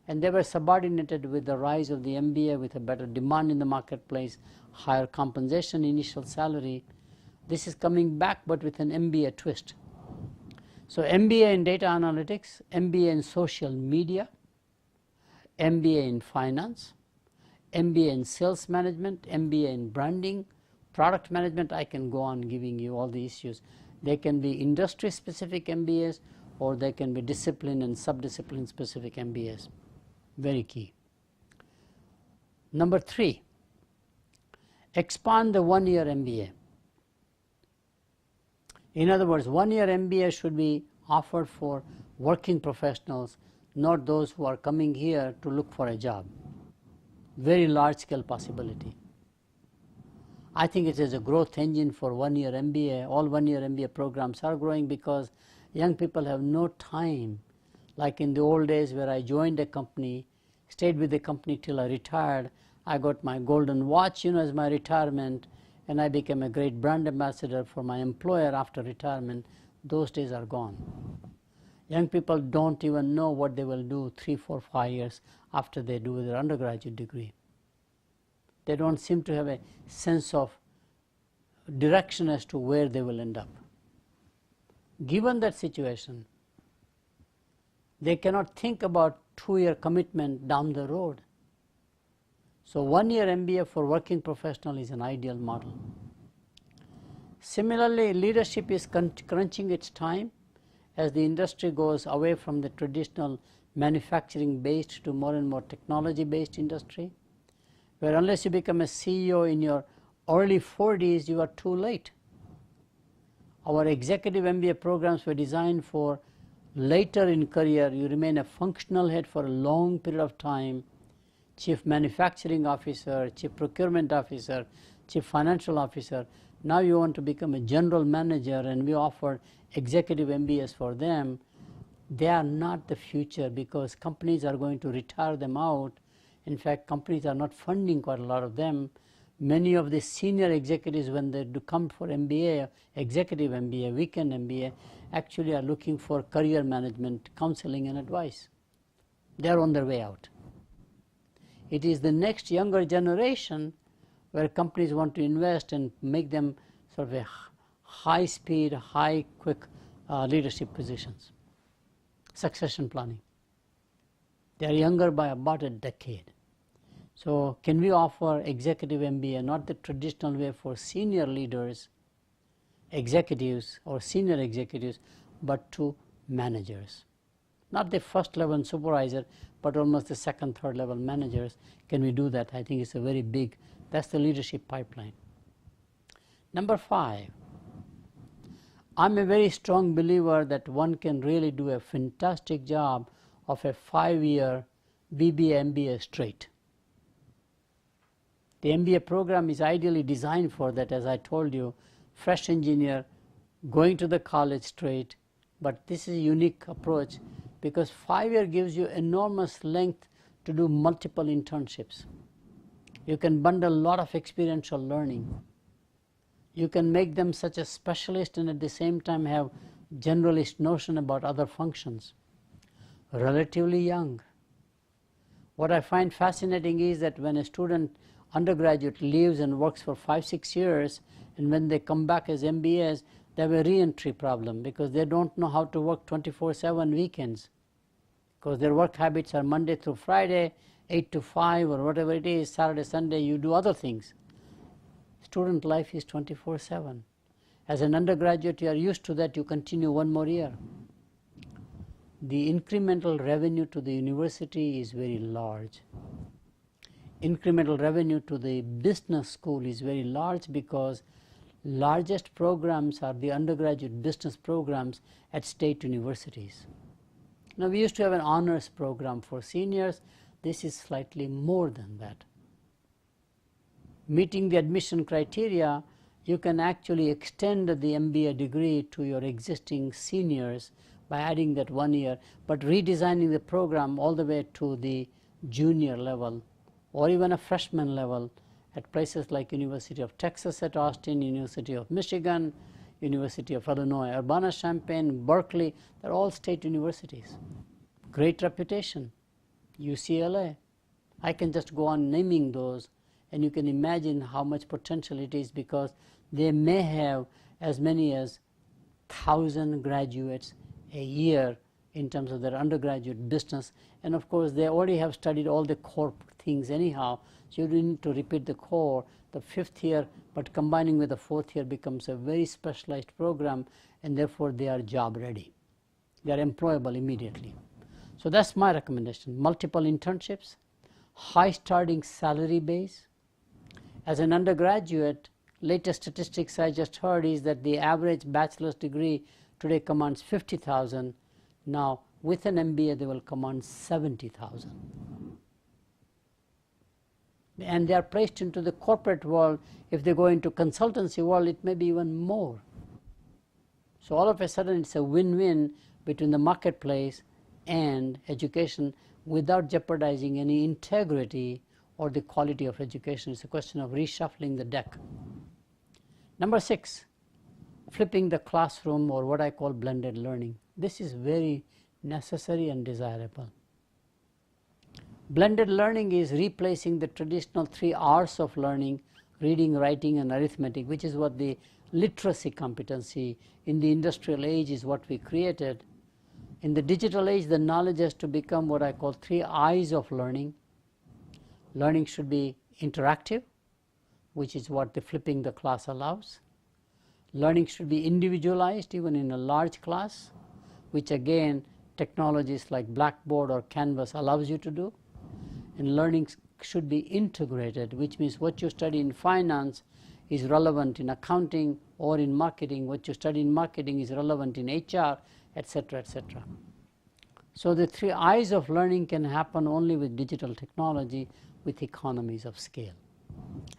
A: And they were subordinated with the rise of the MBA, with a better demand in the marketplace, higher compensation, initial salary. This is coming back but with an MBA twist. So MBA in data analytics, MBA in social media, MBA in finance, MBA in sales management, MBA in branding, product management. I can go on giving you all the issues. They can be industry specific MBAs, or they can be discipline and sub-discipline specific MBAs. Very key. Number 3, expand the 1-year MBA. In other words, 1 year MBA should be offered for working professionals, not those who are coming here to look for a job. Very large scale possibility. I think it is a growth engine for 1 year MBA. All 1 year MBA programs are growing because young people have no time. Like in the old days where I joined a company, stayed with the company till I retired. I got my golden watch, as my retirement, and I became a great brand ambassador for my employer after retirement. Those days are gone. Young people don't even know what they will do 3, 4, 5 years after they do their undergraduate degree. They don't seem to have a sense of direction as to where they will end up. Given that situation, they cannot think about 2-year commitment down the road. So 1 year MBA for working professional is an ideal model. Similarly, leadership is crunching its time as the industry goes away from the traditional manufacturing based to more and more technology based industry, where unless you become a CEO in your early 40s, you are too late. Our executive MBA programs were designed for later in career. You remain a functional head for a long period of time, chief manufacturing officer, chief procurement officer, chief financial officer. Now you want to become a general manager, and we offer executive MBAs for them. They are not the future because companies are going to retire them out. In fact, companies are not funding quite a lot of them. Many of the senior executives, when they do come for MBA, executive MBA, weekend MBA, actually are looking for career management, counseling and advice. They are on their way out. It is the next younger generation where companies want to invest and make them sort of a high speed, high quick leadership positions. Succession planning. They are younger by about a decade. So can we offer executive MBA, not the traditional way for senior leaders, executives or senior executives, but to managers? Not the first level supervisor, but almost the second, third level managers. Can we do that? I think it's a very big, that's the leadership pipeline. Number 5, I'm a very strong believer that one can really do a fantastic job of a 5-year BBA MBA straight. The MBA program is ideally designed for that, as I told you, fresh engineer going to the college straight, but this is a unique approach because 5-year gives you enormous length to do multiple internships. You can bundle a lot of experiential learning. You can make them such a specialist and at the same time have generalist notion about other functions. Relatively young. What I find fascinating is that when a student undergraduate leaves and works for 5, 6 years, and when they come back as MBAs, they have a re-entry problem because they don't know how to work 24/7 weekends, because their work habits are Monday through Friday, 8 to 5 or whatever it is, Saturday, Sunday, you do other things. Student life is 24/7. As an undergraduate, you are used to that, you continue 1 more year. The incremental revenue to the university is very large. Incremental revenue to the business school is very large because largest programs are the undergraduate business programs at state universities. Now we used to have an honors program for seniors. This is slightly more than that. Meeting the admission criteria, you can actually extend the MBA degree to your existing seniors by adding that 1 year, but redesigning the program all the way to the junior level or even a freshman level at places like University of Texas at Austin, University of Michigan, University of Illinois, Urbana-Champaign, Berkeley. They're all state universities. Great reputation. UCLA. I can just go on naming those, and you can imagine how much potential it is because they may have as many as 1,000 graduates a year in terms of their undergraduate business. And of course, they already have studied all the core things anyhow, so you don't need to repeat the core. The 5th year, but combining with the 4th year becomes a very specialized program, and therefore they are job ready. They are employable immediately. So that's my recommendation. Multiple internships, high starting salary base. As an undergraduate, latest statistics I just heard is that the average bachelor's degree today commands 50,000. Now with an MBA they will command 70,000. And they are placed into the corporate world. If they go into consultancy world, it may be even more. So all of a sudden it's a win-win between the marketplace and education without jeopardizing any integrity or the quality of education. It's a question of reshuffling the deck. Number 6, flipping the classroom, or what I call blended learning. This is very necessary and desirable. Blended learning is replacing the traditional 3 R's of learning: reading, writing, and arithmetic, which is what the literacy competency in the industrial age is what we created. In the digital age, the knowledge has to become what I call 3 I's of learning. Learning should be interactive, which is what the flipping the class allows. Learning should be individualized, even in a large class, which again technologies like Blackboard or Canvas allows you to do. And learning should be integrated, which means what you study in finance is relevant in accounting or in marketing. What you study in marketing is relevant in HR, etc., etc. So the 3 I's of learning can happen only with digital technology, with economies of scale.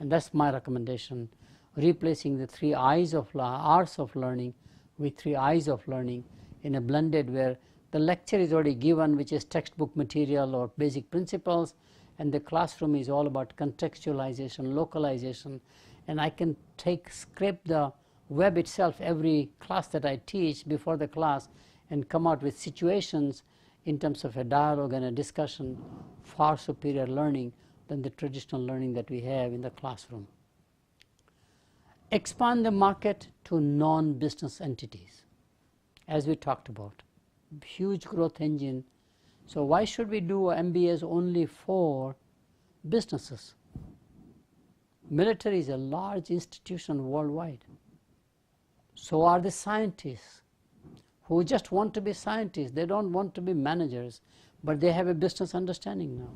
A: And that's my recommendation, replacing the 3 R's of learning with 3 I's of learning in a blended where the lecture is already given, which is textbook material or basic principles, and the classroom is all about contextualization, localization, and I can scrape the web itself every class that I teach before the class and come out with situations in terms of a dialogue and a discussion, far superior learning than the traditional learning that we have in the classroom. Expand the market to non-business entities, as we talked about. Huge growth engine. So why should we do MBAs only for businesses? Military is a large institution worldwide. So are the scientists who just want to be scientists. They don't want to be managers, but they have a business understanding now.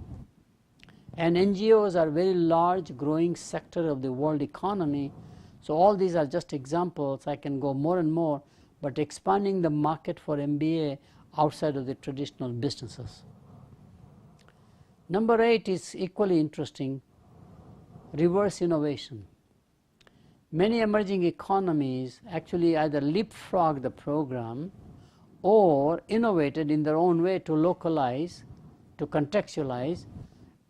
A: And NGOs are a very large growing sector of the world economy. So all these are just examples. I can go more and more, but expanding the market for MBA outside of the traditional businesses. Number 8 is equally interesting, reverse innovation. Many emerging economies actually either leapfrog the program or innovated in their own way to localize, to contextualize,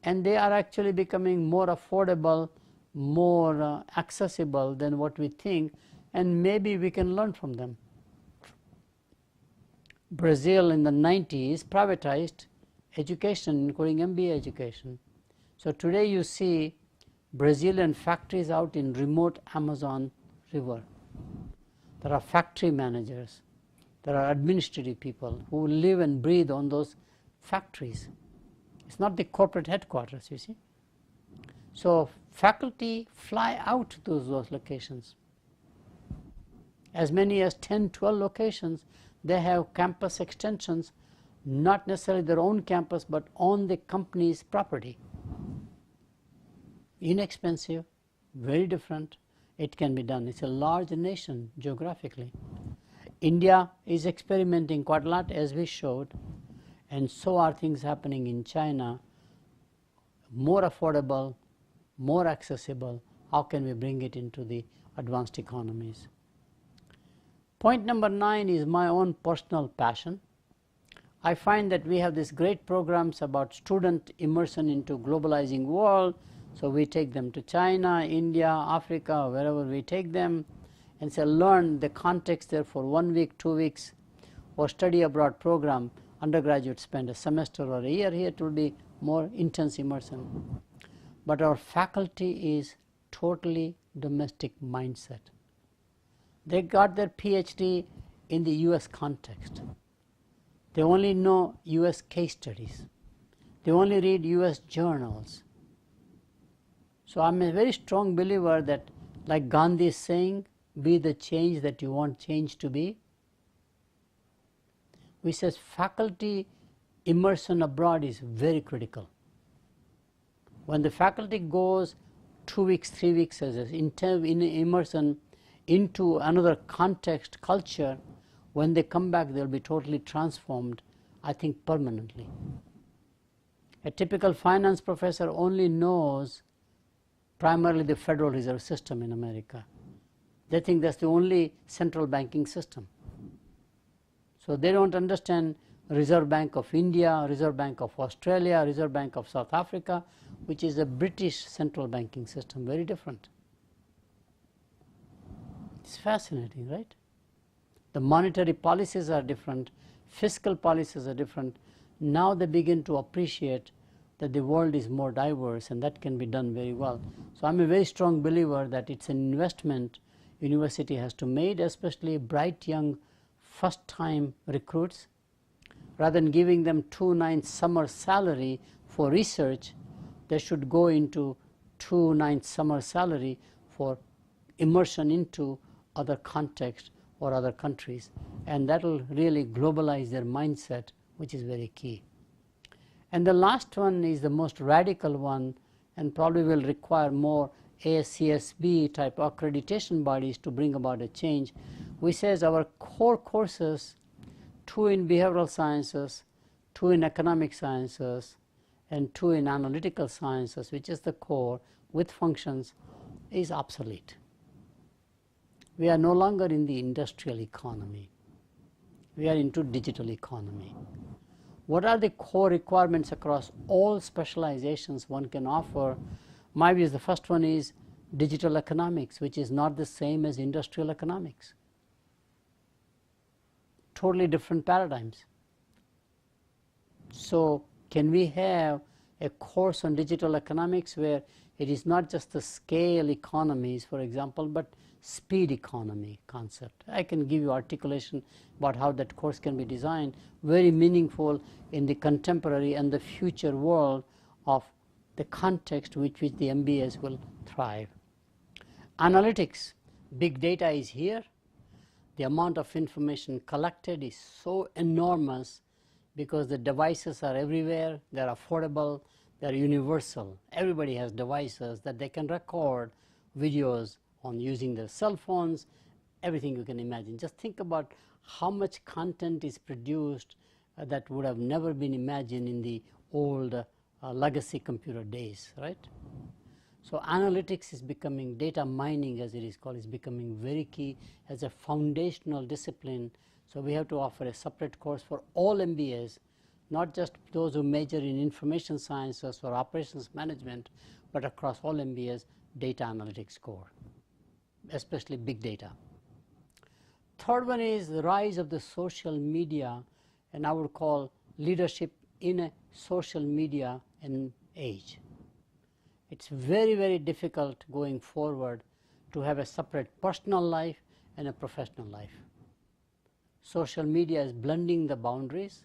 A: and they are actually becoming more affordable, more accessible than what we think, and maybe we can learn from them. Brazil in the 90s privatized education, including MBA education. So today you see Brazilian factories out in remote Amazon River. There are factory managers. There are administrative people who live and breathe on those factories. It's not the corporate headquarters, you see. So faculty fly out to those locations. As many as 10, 12 locations, they have campus extensions, not necessarily their own campus, but on the company's property. Inexpensive, very different. It can be done. It's a large nation geographically. India is experimenting quite a lot, as we showed, and so are things happening in China. More affordable, more accessible. How can we bring it into the advanced economies? Point number 9 is my own personal passion. I find that we have these great programs about student immersion into globalizing world. So we take them to China, India, Africa, wherever we take them, and say learn the context there for 1 week, 2 weeks, or study abroad program. Undergraduates spend a semester or a year here. It will be more intense immersion. But our faculty is totally domestic mindset. They got their PhD in the US context. They only know US case studies. They only read US journals. So I'm a very strong believer that, like Gandhi is saying, be the change that you want change to be. We say faculty immersion abroad is very critical. When the faculty goes 2 weeks, 3 weeks as an immersion into another context, culture, when they come back they'll be totally transformed, I think permanently. A typical finance professor only knows primarily the Federal Reserve System in America. They think that's the only central banking system. So they don't understand Reserve Bank of India, Reserve Bank of Australia, Reserve Bank of South Africa, which is a British central banking system, very different. It's fascinating, right? The monetary policies are different, fiscal policies are different. Now they begin to appreciate that the world is more diverse, and that can be done very well. So I'm a very strong believer that it's an investment university has to make, especially bright young first-time recruits. Rather than giving them 2-9 summer salary for research, they should go into 2-9 summer salary for immersion into other contexts or other countries, and that will really globalize their mindset, which is very key. And the last one is the most radical one, and probably will require more ASCSB type accreditation bodies to bring about a change. We say our core courses, 2 in behavioral sciences, 2 in economic sciences, and 2 in analytical sciences, which is the core with functions, is obsolete. We are no longer in the industrial economy. We are into digital economy. What are the core requirements across all specializations one can offer? My view is the first one is digital economics, which is not the same as industrial economics. Totally different paradigms. So can we have a course on digital economics where it is not just the scale economies, for example, but speed economy concept? I can give you articulation about how that course can be designed, very meaningful in the contemporary and the future world of the context which the MBAs will thrive. Analytics, big data is here. The amount of information collected is so enormous because the devices are everywhere, they're affordable, they're universal. Everybody has devices that they can record videos on using their cell phones, everything you can imagine. Just think about how much content is produced that would have never been imagined in the old legacy computer days, right? So analytics is becoming, data mining as it is called, is becoming very key as a foundational discipline. So we have to offer a separate course for all MBAs, not just those who major in information sciences or operations management, but across all MBAs, data analytics core, especially big data. Third one is the rise of the social media, and I would call leadership in a social media and age. It's very, very difficult going forward to have a separate personal life and a professional life. Social media is blending the boundaries.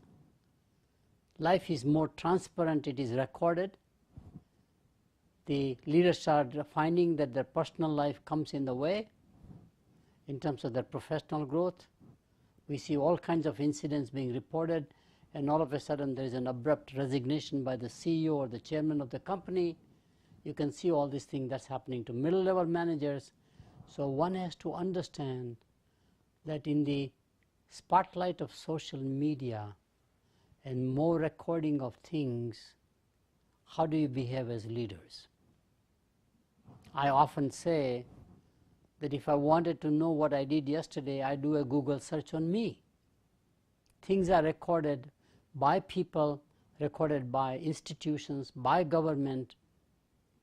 A: Life is more transparent, it is recorded. The leaders are finding that their personal life comes in the way in terms of their professional growth. We see all kinds of incidents being reported, and all of a sudden there is an abrupt resignation by the CEO or the chairman of the company. You can see all these things that's happening to middle level managers. So one has to understand that in the spotlight of social media and more recording of things, how do you behave as leaders? I often say that if I wanted to know what I did yesterday, I do a Google search on me. Things are recorded by people, recorded by institutions, by government,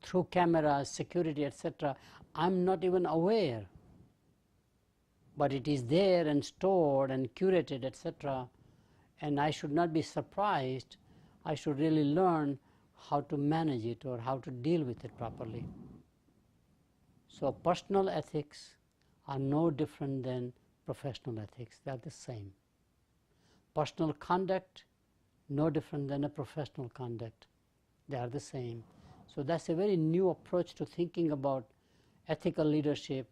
A: through cameras, security, etc. I'm not even aware, but it is there and stored and curated, etc. And I should not be surprised. I should really learn how to manage it or how to deal with it properly. So personal ethics are no different than professional ethics. They are the same. Personal conduct, no different than a professional conduct. They are the same. So that's a very new approach to thinking about ethical leadership,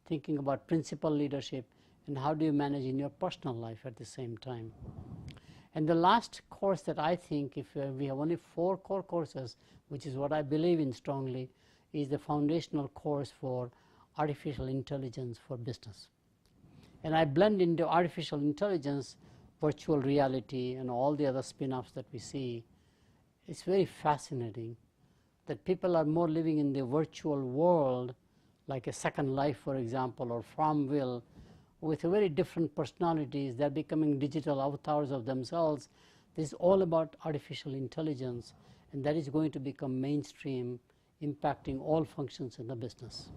A: thinking about principal leadership, and how do you manage in your personal life at the same time. And the last course that I think, if we have only 4 core courses, which is what I believe in strongly, is the foundational course for artificial intelligence for business. And I blend into artificial intelligence virtual reality and all the other spin-offs that we see. It's very fascinating that people are more living in the virtual world, like a Second Life, for example, or Farmville, with very different personalities. They're becoming digital avatars of themselves. This is all about artificial intelligence, and that is going to become mainstream, impacting all functions in the business.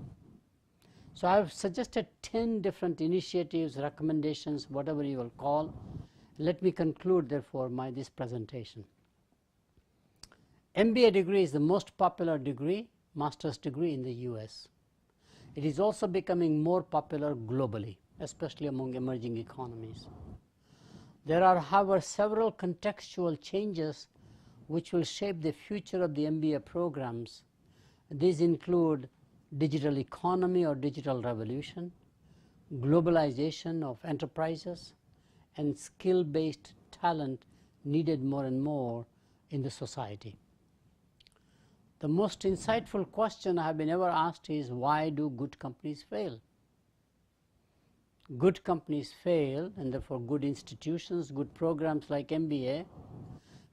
A: So I've suggested 10 different initiatives, recommendations, whatever you will call. Let me conclude, therefore, this presentation. MBA degree is the most popular degree, master's degree in the US. It is also becoming more popular globally, especially among emerging economies. There are, however, several contextual changes which will shape the future of the MBA programs. These include digital economy or digital revolution, globalization of enterprises, and skill-based talent needed more and more in the society. The most insightful question I have been ever asked is, why do good companies fail? Good companies fail, and therefore good institutions, good programs like MBA,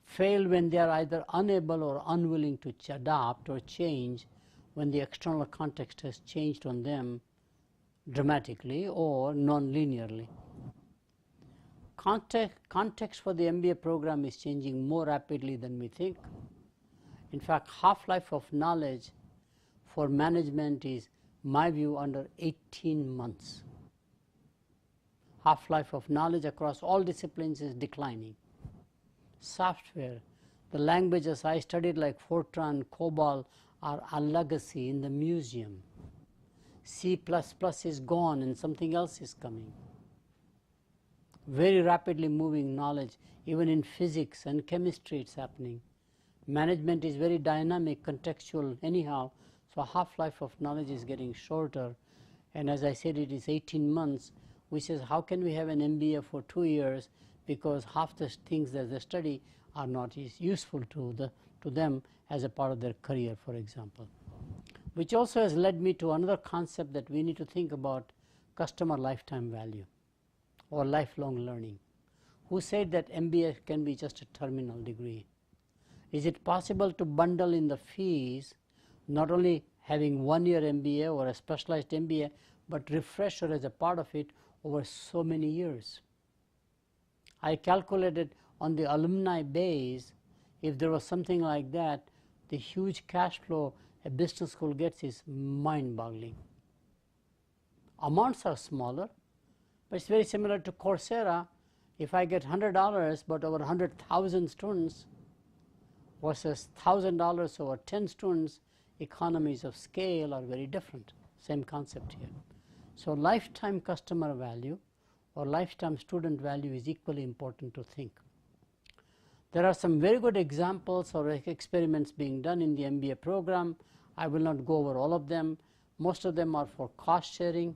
A: fail when they are either unable or unwilling to adapt or change when the external context has changed on them dramatically or non-linearly. Context for the MBA program is changing more rapidly than we think. In fact, half-life of knowledge for management is, my view, under 18 months. Half-life of knowledge across all disciplines is declining. Software, the languages I studied like Fortran, COBOL, are a legacy in the museum. C++ is gone and something else is coming. Very rapidly moving knowledge, even in physics and chemistry it's happening. Management is very dynamic, contextual anyhow, so half-life of knowledge is getting shorter. And as I said, it is 18 months, which is, how can we have an MBA for 2 years, because half the things that they study are not useful to them as a part of their career, for example. Which also has led me to another concept that we need to think about: customer lifetime value or lifelong learning. Who said that MBA can be just a terminal degree? Is it possible to bundle in the fees, not only having 1 year MBA or a specialized MBA, but refresher as a part of it over so many years? I calculated on the alumni base, if there was something like that, the huge cash flow a business school gets is mind-boggling. Amounts are smaller, but it's very similar to Coursera. If I get $100 but over 100,000 students versus $1,000 over 10 students, economies of scale are very different. Same concept here. So lifetime customer value or lifetime student value is equally important to think. There are some very good examples or experiments being done in the MBA program. I will not go over all of them. Most of them are for cost sharing.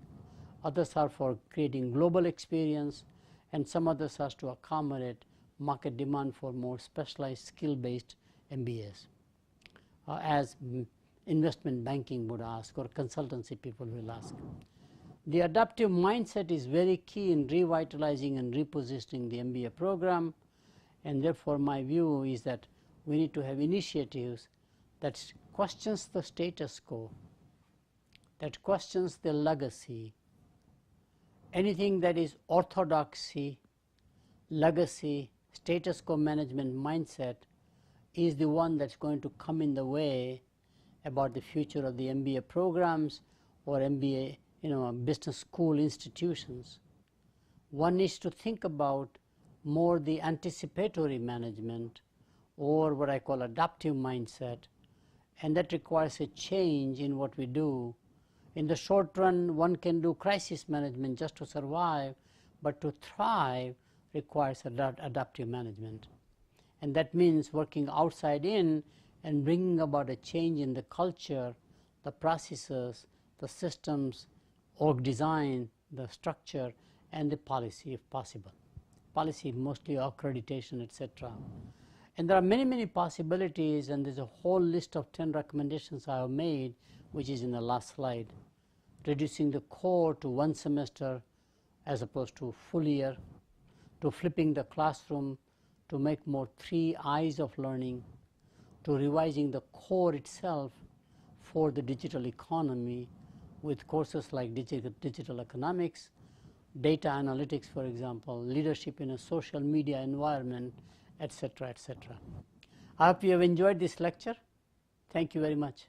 A: Others are for creating global experience, and some others are to accommodate market demand for more specialized skill-based MBAs, as investment banking would ask or consultancy people will ask. The adaptive mindset is very key in revitalizing and repositioning the MBA program, and therefore my view is that we need to have initiatives that questions the status quo, that questions the legacy. Anything that is orthodoxy, legacy, status quo management mindset is the one that's going to come in the way about the future of the MBA programs or MBA, business school institutions. One needs to think about more the anticipatory management or what I call adaptive mindset, and that requires a change in what we do. In the short run, one can do crisis management just to survive, but to thrive requires adaptive management. And that means working outside in and bringing about a change in the culture, the processes, the systems, org design, the structure, and the policy if possible. Policy mostly accreditation, etc. And there are many, many possibilities, and there's a whole list of 10 recommendations I have made, which is in the last slide. Reducing the core to one semester as opposed to full year, to flipping the classroom to make more 3 eyes of learning, to revising the core itself for the digital economy with courses like digital economics, data analytics, for example, leadership in a social media environment, etc., etc. I hope you have enjoyed this lecture. Thank you very much.